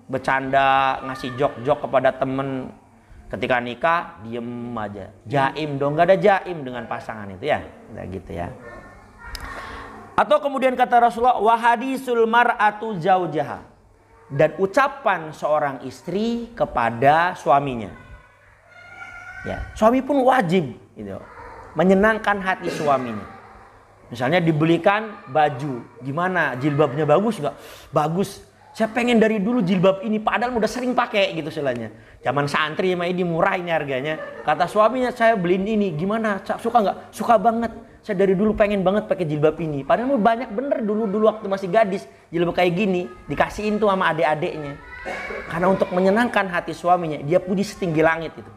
bercanda, ngasih jok-jok kepada temen. Ketika nikah diem aja. Jaim dong, gak ada jaim dengan pasangan itu ya. Udah gitu ya. Atau kemudian kata Rasulullah, wa hadisul mar'atu zaujaha. Dan ucapan seorang istri kepada suaminya. Ya, suami pun wajib gitu, menyenangkan hati suaminya. Misalnya dibelikan baju, gimana? Jilbabnya bagus nggak? Bagus. Saya pengen dari dulu jilbab ini, padahal udah sering pakai gitu istilahnya. Zaman santri mah ini murah ini harganya. Kata suaminya, saya beliin ini, gimana? Suka nggak? Suka banget. Saya dari dulu pengen banget pakai jilbab ini. Padahal banyak bener dulu waktu masih gadis jilbab kayak gini dikasihin tuh sama adik-adiknya. Karena untuk menyenangkan hati suaminya, dia puji setinggi langit itu.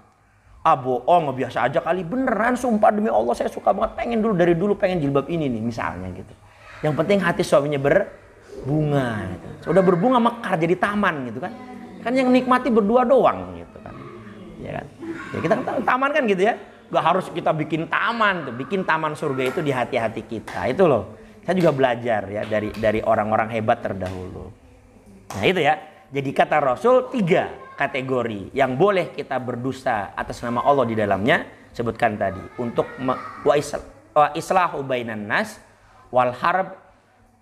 Ah bohong, biasa aja kali, beneran sumpah demi Allah saya suka banget, pengen dari dulu pengen jilbab ini nih misalnya gitu. Yang penting hati suaminya berbunga gitu. Udah berbunga mekar jadi taman gitu kan. Kan yang nikmati berdua doang gitu kan. Ya kan. Ya kita taman kan gitu ya. Gak harus kita bikin taman tuh, bikin taman surga itu di hati-hati kita. Itu loh. Saya juga belajar ya dari orang-orang hebat terdahulu. Nah itu ya. Jadi kata Rasul 3 kategori yang boleh kita berdusta atas nama Allah di dalamnya, sebutkan tadi untuk wa islahu bainan nas wal harb,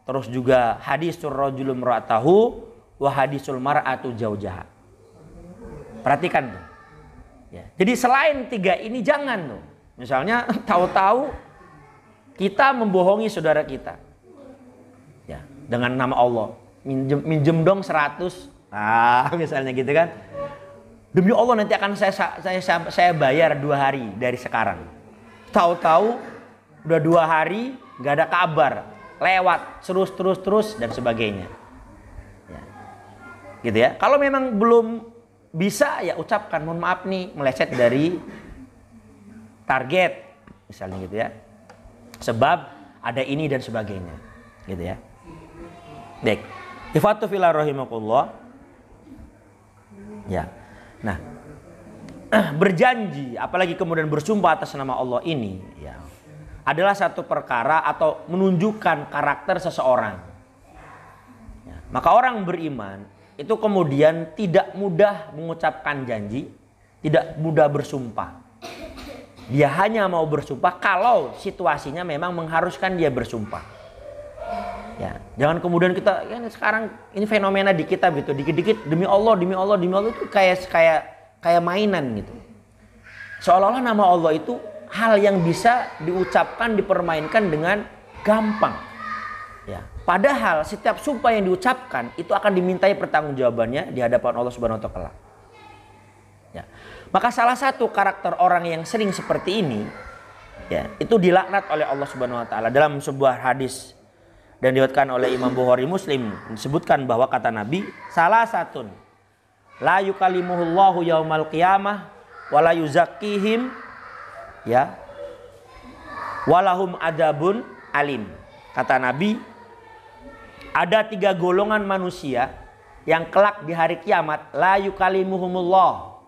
terus juga hadisur rajulum ra'atahu wa hadisul mar'atu zaujaha. Perhatikan tuh. Ya. Jadi selain 3 ini jangan tuh. Misalnya tahu-tahu kita membohongi saudara kita. Ya, dengan nama Allah. Minjem dong 100. Ah, misalnya gitu kan. Demi Allah nanti akan saya bayar 2 hari dari sekarang. Tahu-tahu udah 2 hari nggak ada kabar, lewat terus dan sebagainya. Ya. Gitu ya. Kalau memang belum bisa ya ucapkan, mohon maaf nih meleset dari target misalnya gitu ya. Sebab ada ini dan sebagainya gitu ya. Baik. Ifatu fillah rahimakumullah. Ya. Nah, berjanji apalagi kemudian bersumpah atas nama Allah ini ya, adalah satu perkara atau menunjukkan karakter seseorang ya. Maka orang beriman itu kemudian tidak mudah mengucapkan janji, tidak mudah bersumpah. Dia hanya mau bersumpah kalau situasinya memang mengharuskan dia bersumpah ya. Jangan kemudian kita ya, sekarang ini fenomena di kita gitu, dikit-dikit demi Allah itu kayak mainan gitu. Seolah-olah nama Allah itu hal yang bisa diucapkan, dipermainkan dengan gampang. Ya. Padahal setiap sumpah yang diucapkan itu akan dimintai pertanggungjawabannya di hadapan Allah Subhanahu wa taala. Ya. Maka salah satu karakter orang yang sering seperti ini ya, itu dilaknat oleh Allah Subhanahu wa taala. Dalam sebuah hadis dan diriwayatkan oleh Imam Bukhari Muslim disebutkan bahwa kata Nabi, salah satun la yukalimuhullahu yaumal qiyamah wala yuzakkihim ya walahum adabun alim. Kata Nabi, ada 3 golongan manusia yang kelak di hari kiamat la yukalimuhumullah,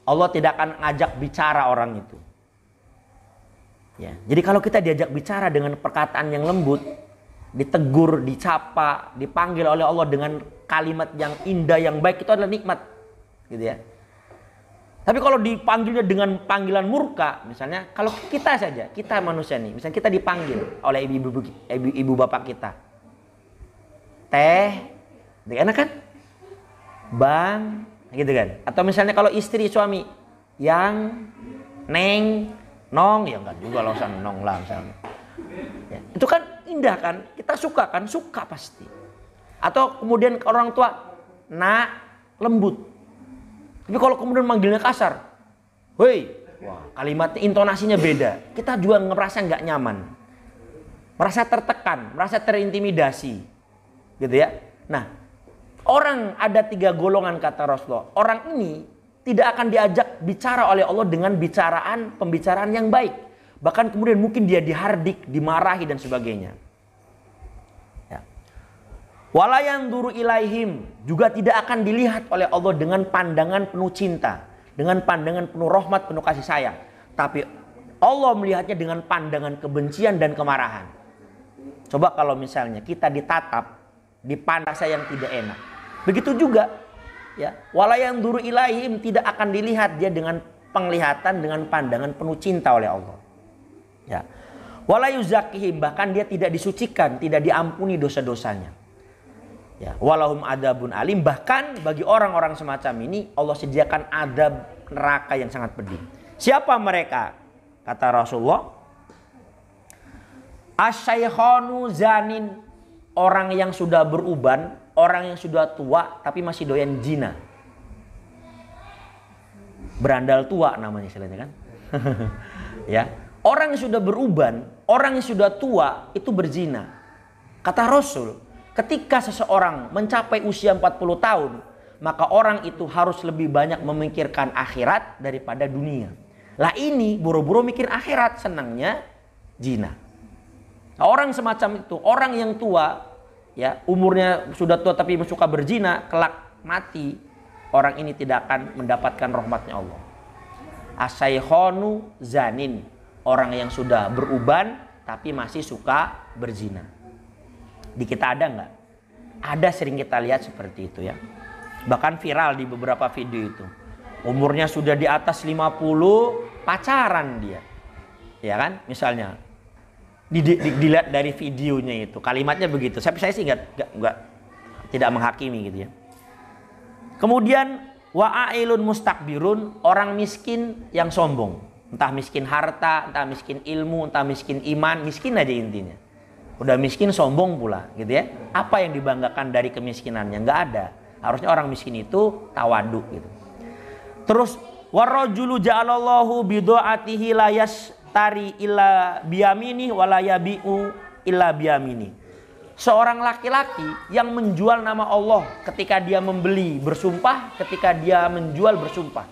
Allah tidak akan ngajak bicara orang itu ya. Jadi kalau kita diajak bicara dengan perkataan yang lembut, ditegur, dicapa, dipanggil oleh Allah dengan kalimat yang indah, yang baik, itu adalah nikmat gitu ya. Tapi kalau dipanggilnya dengan panggilan murka, misalnya kalau kita saja, kita manusia nih, misalnya kita dipanggil oleh ibu bapak kita, teh, enak kan, bang, gitu kan. Atau misalnya kalau istri suami, yang, neng, nong, ya enggak juga lah, nong lah misalnya ya, itu kan indah kan, kita suka kan, suka pasti. Atau kemudian ke orang tua, nak, lembut. Tapi kalau kemudian manggilnya kasar, woi, wah, kalimatnya intonasinya beda, kita juga ngerasa nggak nyaman, merasa tertekan, merasa terintimidasi, gitu ya. Nah, orang ada 3 golongan kata Rasulullah. Orang ini tidak akan diajak bicara oleh Allah dengan pembicaraan yang baik. Bahkan kemudian mungkin dia dihardik, dimarahi dan sebagainya. Wala yanzuru ilaihim, juga tidak akan dilihat oleh Allah dengan pandangan penuh cinta, dengan pandangan penuh rahmat, penuh kasih sayang. Tapi Allah melihatnya dengan pandangan kebencian dan kemarahan. Coba kalau misalnya kita ditatap, dipandang yang tidak enak. Begitu juga ya, wala yanzuru ilaihim, tidak akan dilihat dia dengan penglihatan, dengan pandangan penuh cinta oleh Allah. Ya. Wala yuzakkihim, bahkan dia tidak disucikan, tidak diampuni dosa-dosanya. Ya, walahum adabun alim, bahkan bagi orang-orang semacam ini Allah sediakan adab neraka yang sangat pedih. Siapa mereka? Kata Rasulullah, asyaikhonu zanin, orang yang sudah beruban, orang yang sudah tua tapi masih doyan zina. Berandal tua namanya istilahnya kan. Ya, orang yang sudah beruban, orang yang sudah tua itu berzina. Kata Rasul, ketika seseorang mencapai usia 40 tahun, maka orang itu harus lebih banyak memikirkan akhirat daripada dunia. Lah ini buru-buru mikir akhirat, senangnya zina. Nah, orang semacam itu, orang yang tua, ya umurnya sudah tua tapi suka berzina, kelak mati, orang ini tidak akan mendapatkan rahmatnya Allah. Asyaikhonu zanin, orang yang sudah beruban tapi masih suka berzina. Di kita ada nggak? Ada, sering kita lihat seperti itu ya. Bahkan viral di beberapa video itu. Umurnya sudah di atas 50, pacaran dia. Ya kan? Misalnya. Dilihat dari videonya itu. Kalimatnya begitu. Saya sih tidak menghakimi gitu ya. Kemudian wa'ailun mustakbirun, orang miskin yang sombong. Entah miskin harta, entah miskin ilmu, entah miskin iman, miskin aja intinya. Udah miskin sombong pula gitu ya. Apa yang dibanggakan dari kemiskinannya? Nggak ada. Harusnya orang miskin itu tawadu gitu. Terus warrajulu ja'alallahu bidu'atihi la yastari illa biyamini wa la yabi'u illa biyamini. Seorang laki-laki yang menjual nama Allah ketika dia membeli bersumpah, ketika dia menjual bersumpah.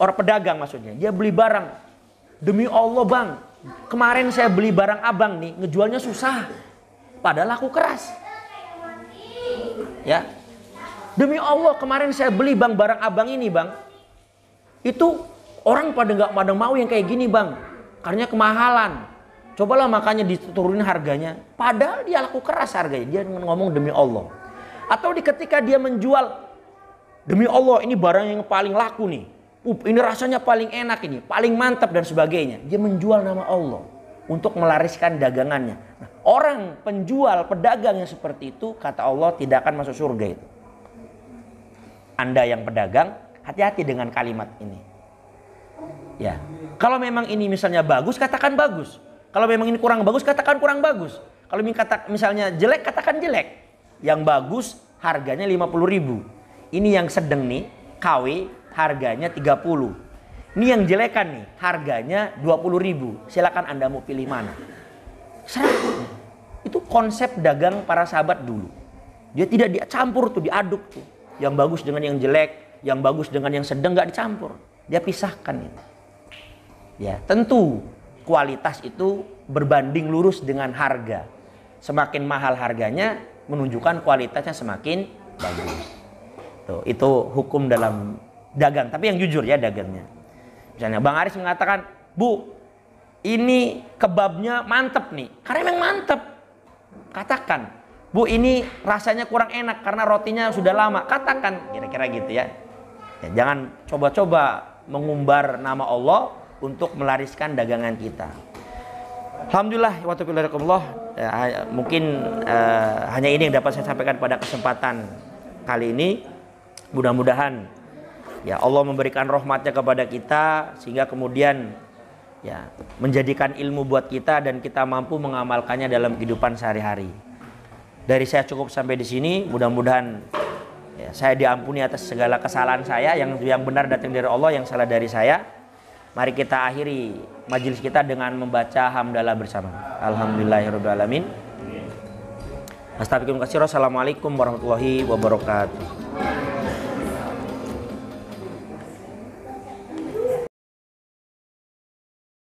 orang pedagang maksudnya, dia beli barang. Demi Allah bang, kemarin saya beli barang abang nih, ngejualnya susah. Padahal laku keras. Ya, demi Allah kemarin saya beli bang barang abang ini bang. Itu orang pada mau yang kayak gini bang. Karena kemahalan. Cobalah makanya diturunin harganya. Padahal dia laku keras harganya. Dia ngomong demi Allah. Atau ketika dia menjual, demi Allah ini barang yang paling laku nih. Ini rasanya paling enak ini, paling mantap dan sebagainya. Dia menjual nama Allah untuk melariskan dagangannya. Nah, orang penjual, pedagang yang seperti itu, kata Allah tidak akan masuk surga itu. Anda yang pedagang, hati-hati dengan kalimat ini. Ya, kalau memang ini misalnya bagus, katakan bagus. Kalau memang ini kurang bagus, katakan kurang bagus. Kalau misalnya jelek, katakan jelek. Yang bagus harganya 50.000. Ini yang sedang nih, KW. Harganya 30. Ini yang jelekan nih, harganya 20.000. Silakan Anda mau pilih mana. Serah. Itu konsep dagang para sahabat dulu. Dia tidak dicampur tuh, diaduk tuh. Yang bagus dengan yang jelek, yang bagus dengan yang sedang nggak dicampur. Dia pisahkan itu. Ya, tentu kualitas itu berbanding lurus dengan harga. Semakin mahal harganya menunjukkan kualitasnya semakin bagus. Tuh, itu hukum dalam dagang, tapi yang jujur ya dagangnya. Misalnya Bang Aris mengatakan, Bu, ini kebabnya mantep nih. Karena memang mantep. Katakan, Bu, ini rasanya kurang enak karena rotinya sudah lama. Katakan, kira-kira gitu ya. Jangan coba-coba mengumbar nama Allah untuk melariskan dagangan kita. Alhamdulillah, wa taufiqillah. Mungkin hanya ini yang dapat saya sampaikan pada kesempatan kali ini. Mudah-mudahan ya Allah memberikan rahmatnya kepada kita sehingga kemudian ya menjadikan ilmu buat kita dan kita mampu mengamalkannya dalam kehidupan sehari-hari. Dari saya cukup sampai di sini. Mudah-mudahan ya, saya diampuni atas segala kesalahan saya, yang benar datang dari Allah, yang salah dari saya. Mari kita akhiri majelis kita dengan membaca hamdalah bersama. Alhamdulillahirabbil alamin. Astagfirullahaladzim. Assalamualaikum warahmatullahi wabarakatuh.